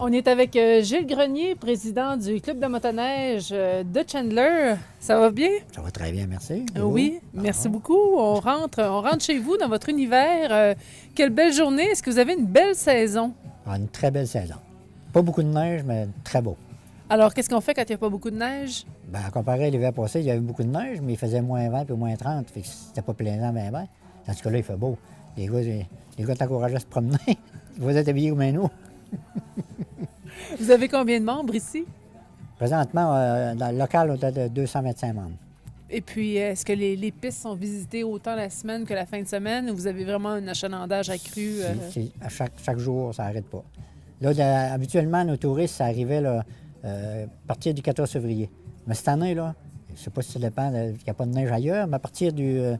On est avec Gilles Grenier, président du club de motoneige de Chandler. Ça va bien? Ça va très bien, merci. Et Oui, vous? merci beaucoup. On rentre chez vous dans votre univers. Quelle belle journée. Est-ce que vous avez une belle saison? Une très belle saison. Pas beaucoup de neige, mais très beau. Alors, qu'est-ce qu'on fait quand il n'y a pas beaucoup de neige? Comparé à l'hiver passé, il y avait beaucoup de neige, mais il faisait moins 20 et moins 30, fait que c'était pas plaisant, ben. Tandis que là, il fait beau. Les gars t'encourageaient à se promener. Vous êtes habillés comme un nous. Vous avez combien de membres ici? Présentement, dans le local, on a de 225 membres. Et puis, est-ce que les pistes sont visitées autant la semaine que la fin de semaine ou vous avez vraiment un achalandage accru? À chaque jour, ça n'arrête pas. Là, habituellement, nos touristes, ça arrivait là, à partir du 14 février. Mais cette année, là, je ne sais pas si ça dépend, il n'y a pas de neige ailleurs, mais à partir il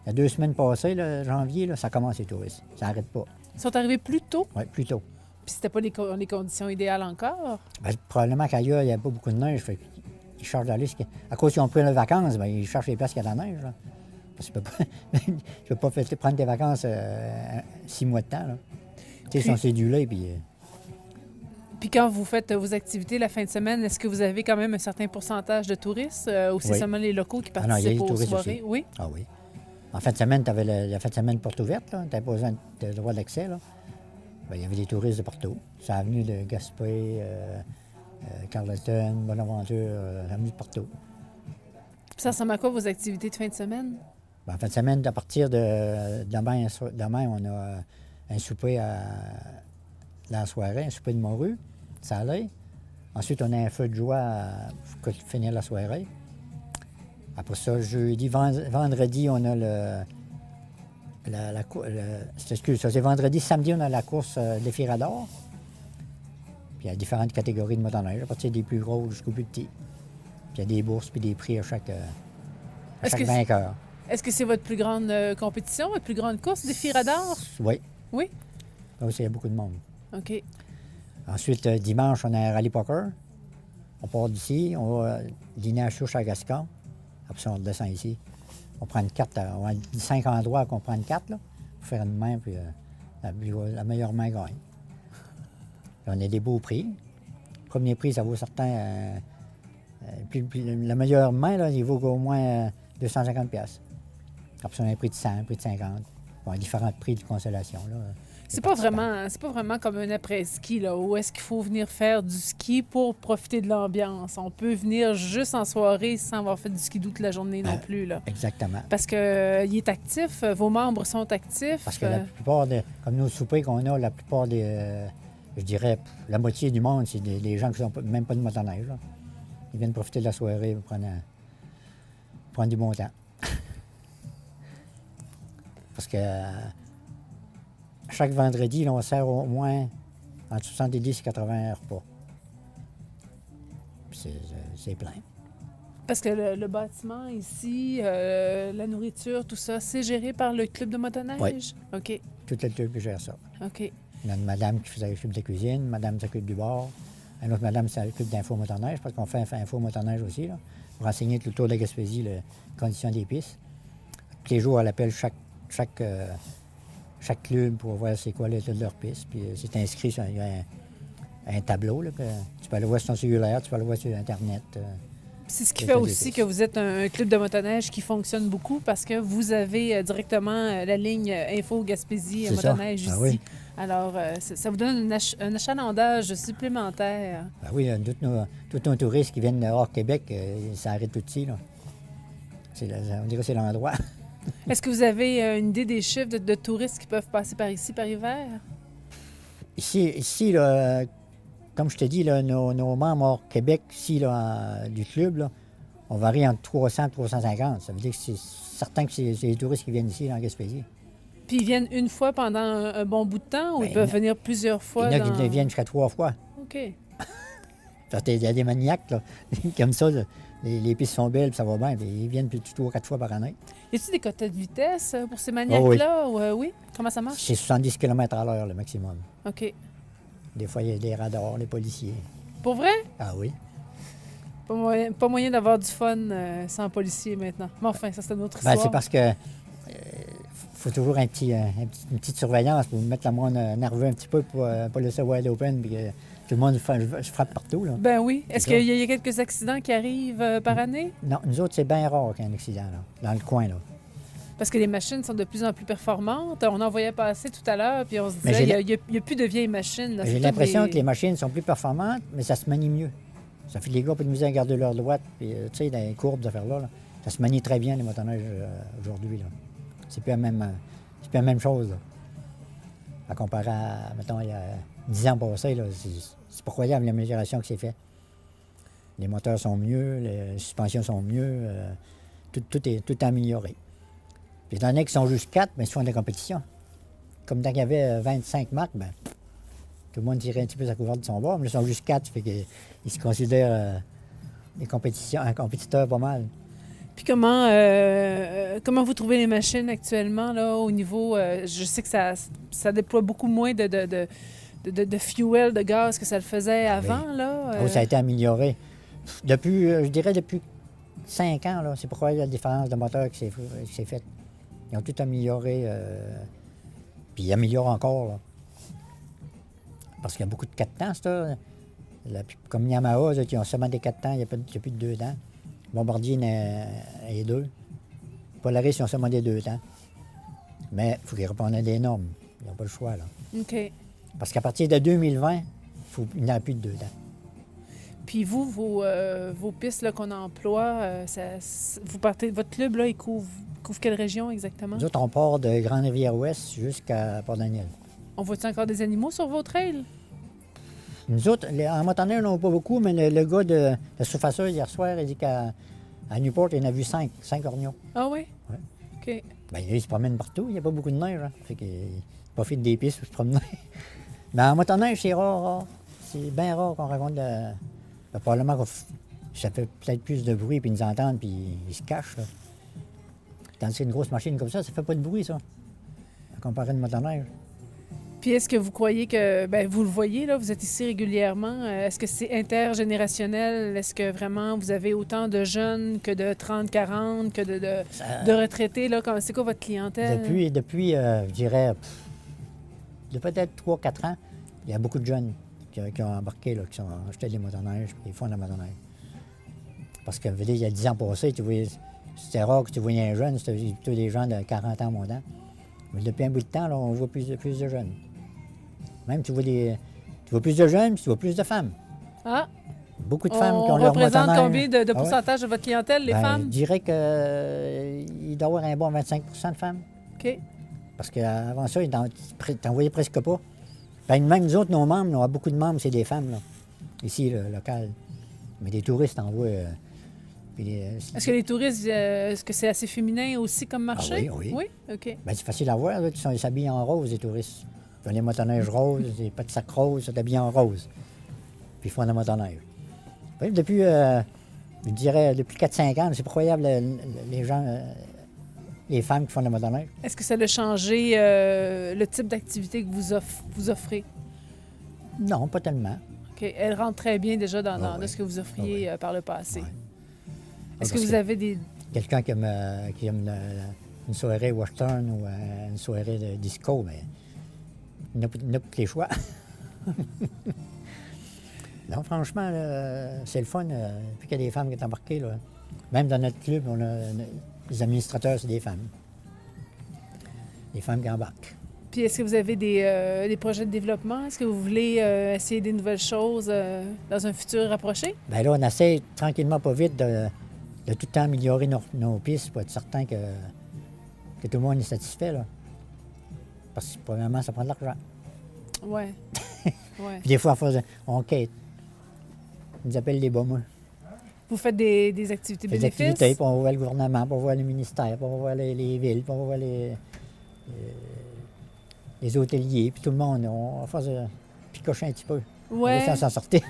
y a 2 semaines passées, là, janvier, là, ça commence les touristes. Ça n'arrête pas. Ils sont arrivés plus tôt? Oui, plus tôt. Puis c'était pas les conditions idéales encore? Probablement qu'ailleurs, il n'y a pas beaucoup de neige. Fait qu'ils cherchent d'aller. À cause qu'ils ont pris les vacances, ils cherchent les places qu'il y a de la neige. Là. Parce que tu peux pas prendre tes vacances 6 mois de temps. Là. Tu sais, ils sont cédulés, puis... Puis quand vous faites vos activités la fin de semaine, est-ce que vous avez quand même un certain pourcentage de touristes ou c'est Oui. seulement les locaux qui Ah non, il y a participent les aux touristes soirées? aussi. Oui. Ah oui. En fin de semaine, tu avais la fin de semaine porte ouverte. Tu n'avais pas besoin de droit d'accès. Là. Il y avait des touristes de partout. C'est avenue de Gaspé, Carleton, Bonaventure, avenue de partout. Puis ça ressemble à quoi vos activités de fin de semaine? En fin de semaine, à partir de demain, on a un souper dans la soirée, un souper de morue, salé. Ensuite, on a un feu de joie pour finir la soirée. Après ça, jeudi, vendredi, on a c'est vendredi, samedi, on a la course des Firador. Puis il y a différentes catégories de motoneige, à partir des plus gros jusqu'aux plus petits. Puis il y a des bourses puis des prix à chaque vainqueur. Est-ce que c'est votre plus grande compétition, votre plus grande course des Firador? Oui. Oui? Là aussi, il y a beaucoup de monde. OK. Ensuite, dimanche, on a un rallye poker. On part d'ici, on va dîner à Chouche à Gascon. Après ça, on descend ici. On prend une carte, on a 5 endroits qu'on prend une carte, là, pour faire une main, puis la meilleure main gagne. On a des beaux prix. Le premier prix, ça vaut certain. Puis la meilleure main, là, il vaut au moins 250 $. Après ça, on a un prix de 100, un prix de 50. Bon, différents prix de consolation, là. C'est pas vraiment comme un après-ski, là, où est-ce qu'il faut venir faire du ski pour profiter de l'ambiance. On peut venir juste en soirée sans avoir fait du ski toute la journée non plus, là. Exactement. Parce qu'il est actif, vos membres sont actifs. Parce que la plupart, comme nos soupers qu'on a, la plupart je dirais, la moitié du monde, c'est des gens qui sont même pas de motoneige, là. Ils viennent profiter de la soirée pour prendre du bon temps. Parce que chaque vendredi, là, on sert au moins entre 70 et 80 repas. C'est plein. Parce que le bâtiment ici, la nourriture, tout ça, c'est géré par le club de motoneige? Oui. OK. Tout le club qui gère ça. OK. Il y a une madame qui s'occupe de la cuisine, une madame s'occupe du bar, une autre madame s'occupe d'info motoneige, parce qu'on fait info motoneige aussi, là, pour enseigner tout le tour de la Gaspésie les conditions des pistes. Tous les jours, elle appelle chaque club pour voir c'est quoi l'état de leur piste. Puis c'est inscrit, il y a un tableau. Là, tu peux aller voir sur ton cellulaire, tu peux aller voir sur Internet. C'est ce qui fait aussi que vous êtes un club de motoneige qui fonctionne beaucoup parce que vous avez directement la ligne Info Gaspésie motoneige ici. Ah oui. Alors, ça vous donne un achalandage supplémentaire. Ben oui, tous nos touristes qui viennent hors Québec, ça arrête tout ici. Là. On dirait que c'est l'endroit. Est-ce que vous avez une idée des chiffres de touristes qui peuvent passer par ici par hiver? Ici là, comme je te dis, là, nos membres hors Québec, ici, là, du club, là, on varie entre 300 et 350. Ça veut dire que c'est certain que c'est les touristes qui viennent ici, en Gaspésie. Puis ils viennent une fois pendant un bon bout de temps ou ils peuvent venir plusieurs fois? Il y en a qui viennent jusqu'à 3 fois. OK. Parce qu'il y a des maniaques, là, comme ça, là, les pistes sont belles, puis ça va bien, puis ils viennent plus de 3 ou 4 fois par année. Y a-t-il des quotas de vitesse pour ces maniaques-là? Oh oui. Oui? Comment ça marche? C'est 70 km/h le maximum. OK. Des fois, il y a des radars, les policiers. Pour vrai? Ah oui. Pas moyen d'avoir du fun sans policier maintenant. Mais enfin, ça, c'est une autre histoire. C'est parce que faut toujours une petite surveillance pour mettre le monde nerveux un petit peu pour pas laisser wide open puis Tout le monde se frappe partout, là. Ben oui. Est-ce C'est ça. qu'il y a quelques accidents qui arrivent par année? Non, nous autres, c'est bien rare qu'il y ait un accident, là, dans le coin, là. Parce que les machines sont de plus en plus performantes. On en voyait passer tout à l'heure, puis on se Mais disait, il n'y a plus de vieilles machines. là. J'ai C'est l'impression toutes que les machines sont plus performantes, mais ça se manie mieux. Ça fait que les gars ont pas de misère à garder leur droite, puis tu sais, dans les courbes, ces affaires-là, là, ça se manie très bien, les motoneiges, aujourd'hui, là. C'est plus c'est plus la même chose, là. À comparer à, mettons, il y a 10 ans passés, là, c'est pas croyable l'amélioration qui s'est faite. Les moteurs sont mieux, les suspensions sont mieux, tout est amélioré. Puis étant donné qu'ils sont juste 4, mais ils font de la compétition. Comme quand il y avait 25 marques, ben, tout le monde tirait un petit peu sa couverte de son bord, mais ils sont juste 4, fait qu'ils se considèrent un compétiteur pas mal. Puis comment vous trouvez les machines actuellement, là, au niveau... je sais que ça déploie beaucoup moins de fuel, de gaz que ça le faisait avant, là. Oh, ça a été amélioré. Depuis, je dirais depuis 5 ans, là, c'est pourquoi il y a la différence de moteur qui s'est faite. Ils ont tout amélioré, puis ils améliorent encore, là. Parce qu'il y a beaucoup de 4 temps, ça. Comme Yamaha, qui ont seulement des 4 temps, il n'y a plus de 2 temps. Bombardier est 2. Polaris, ils ont seulement des 2 temps. Mais il faut qu'ils répondent à des normes. Ils n'ont pas le choix, là. OK. Parce qu'à partir de 2020, il n'y en a plus de 2 temps. Puis vous, vos pistes là, qu'on emploie, vous partez, votre club, là, il couvre quelle région exactement? Nous autres, on part de Grande-Rivière-Ouest jusqu'à Port-Daniel. On voit-tu encore des animaux sur vos trails? Nous autres, en motoneige, on n'en a pas beaucoup, mais le gars de la surfaceur, hier soir, il dit qu'à Newport, il en a vu 5 orgnaux. Ah oui? Ouais. OK. Bien, il se promène partout, il n'y a pas beaucoup de neige. Hein. Fait qu'il profite des pistes pour se promener. Mais en motoneige, c'est rare. C'est bien rare qu'on raconte probablement que ça fait peut-être plus de bruit, puis ils nous entendent, puis ils se cachent. Là. Tandis qu'une grosse machine comme ça fait pas de bruit, ça, à comparer à une motoneige. Puis est-ce que vous croyez que, ben vous le voyez, là, vous êtes ici régulièrement, est-ce que c'est intergénérationnel? Est-ce que vraiment vous avez autant de jeunes que de 30-40, que de retraités? Là? C'est quoi votre clientèle? Depuis je dirais, de peut-être 3-4 ans, il y a beaucoup de jeunes qui ont embarqué, là, qui ont acheté des motoneiges, puis ils font de la motoneige. Parce que, il y a 10 ans passés, c'était rare que tu voyais un jeune, c'était plutôt des gens de 40 ans montant. Mais depuis un bout de temps, là, on voit plus de jeunes. Même, tu vois plus de jeunes, puis tu vois plus de femmes. Ah! Beaucoup de femmes qui ont leur motoneige. On représente combien de pourcentage de votre clientèle, les femmes? Je dirais qu'il doit y avoir un bon 25 de femmes. OK. Parce qu'avant ça, ils t'en voyaient presque pas. Ben, même nous autres, nos membres, on a beaucoup de membres, c'est des femmes, là, ici, le local. Mais des touristes, on voit. Est-ce que les touristes, est-ce que c'est assez féminin aussi comme marché? Ah oui. Oui? OK. Ben, c'est facile à voir, là, ils s'habillent en rose, les touristes. Ils ont des motoneiges roses, des petits sacs roses, ils sont habillés en rose. Puis ils font de la motoneige. Oui, depuis, je dirais, depuis 4-5 ans, c'est pas croyable, les gens, les femmes qui font de la motoneige. Est-ce que ça a changé le type d'activité que vous offrez? Non, pas tellement. OK. Elle rentre très bien déjà dans oui. ce que vous offriez par le passé. Ouais. Est-ce que vous avez des... Quelqu'un qui aime une soirée western ou une soirée de disco, mais il n'a pas tous les choix. Non, franchement, c'est le fun. Puis qu'il y a des femmes qui sont embarquées. Là. Même dans notre club, on a les administrateurs, c'est des femmes. Des femmes qui embarquent. Puis est-ce que vous avez des projets de développement? Est-ce que vous voulez essayer des nouvelles choses dans un futur rapproché? Bien là, on essaie tranquillement, pas vite, de tout le temps améliorer nos pistes pour être certain que tout le monde est satisfait. Là. Parce que, premièrement, ça prend de l'argent. Oui. Ouais. Puis des fois, on quête. Ils nous appellent les bombes. Vous faites des activités Des bénéfices? activités, puis on va voir le gouvernement, puis on va voir le ministère, puis on va voir les villes, puis on va voir les hôteliers, puis tout le monde. On va faire picocher un petit peu. Oui. On va s'en sortir.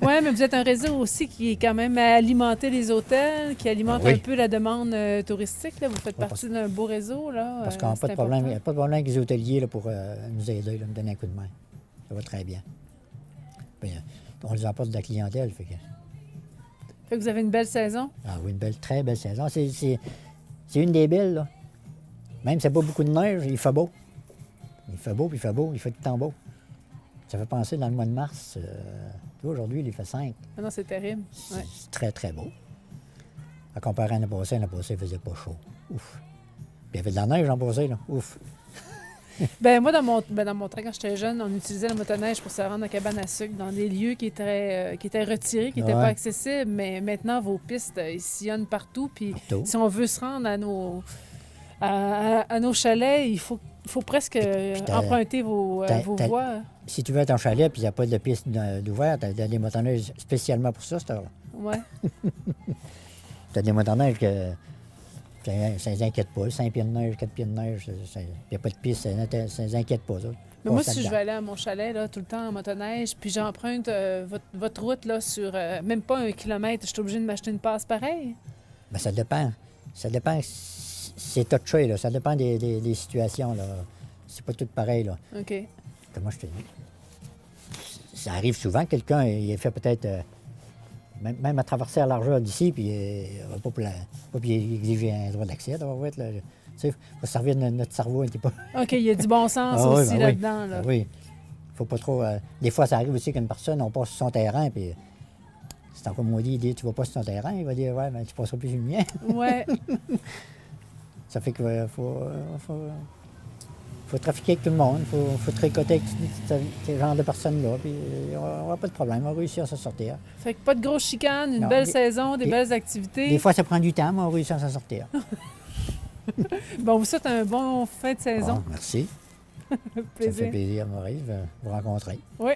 Oui, mais vous êtes un réseau aussi qui est quand même à alimenter les hôtels, qui alimente un peu la demande touristique. Là. Vous faites partie d'un beau réseau. Là. Parce qu'on n'a pas de problème. Il n'y a pas de problème avec les hôteliers là, pour nous aider, là, nous donner un coup de main. Ça va très bien. Puis, on les apporte de la clientèle. Fait que vous avez une belle saison? Ah oui, très belle saison. C'est une des belles. Là. Même s'il n'y a pas beaucoup de neige, il fait beau. Il fait beau, puis il fait beau. Il fait tout le temps beau. Ça fait penser dans le mois de mars. Tu vois, aujourd'hui, il fait 5. Ah non, c'est terrible. Ouais. C'est très, très beau. À comparer à l'année passée, il faisait pas chaud. Ouf. Puis il y avait de la neige l'an passé, là. Ouf. Ben moi, dans mon temps, quand j'étais jeune, on utilisait la motoneige pour se rendre à cabane à sucre dans des lieux qui étaient retirés, qui n'étaient Ouais. pas accessibles. Mais maintenant, vos pistes, ils sillonnent partout. Puis Partout. si on veut se rendre à nos chalets, il faut presque t'as- emprunter vos voies. Si tu veux être en chalet puis il n'y a pas de piste d'ouvert, tu as des motoneiges spécialement pour ça, cette heure-là. Ouais. Tu as des motoneiges que ça ne les inquiète pas. 5 pieds de neige, 4 pieds de neige, il n'y a pas de piste, ça ne les inquiète pas. Ça. Mais moi, Passe si je là-dedans. vais aller à mon chalet là, tout le temps en motoneige, puis j'emprunte votre route là, sur même pas 1 kilomètre, je suis obligée de m'acheter une passe pareille? Ben, ça dépend. Ça dépend. C'est touché, là. Ça dépend des situations. Là. C'est pas tout pareil. Là. OK. Comment je te dis? Ça arrive souvent que quelqu'un il fait peut-être. Même à traverser à largeur d'ici, puis puis il exige un droit d'accès. Tu sais, il faut servir de notre cerveau un petit peu. OK, il y a du bon sens Ah oui, aussi ben là-dedans. oui. Là. Ben oui. Faut pas trop. Des fois, ça arrive aussi qu'une personne, on passe sur son terrain, puis c'est encore moi dit, tu vas pas sur ton terrain, il va dire, ouais, mais tu passeras plus sur le mien. Ouais. Ça fait qu'il faut trafiquer avec tout le monde, faut tricoter avec ces genres de personnes-là, puis on n'aura pas de problème, on va réussir à s'en sortir. Fait que pas de grosses chicanes, une Non, belle des- saison, des des- belles activités. Des fois, ça prend du temps, mais on réussit à s'en sortir. Bon, vous souhaite un bon fin de saison. Bon, merci. Ça me Plaisir. fait plaisir, Maurice, de vous rencontrer. Oui.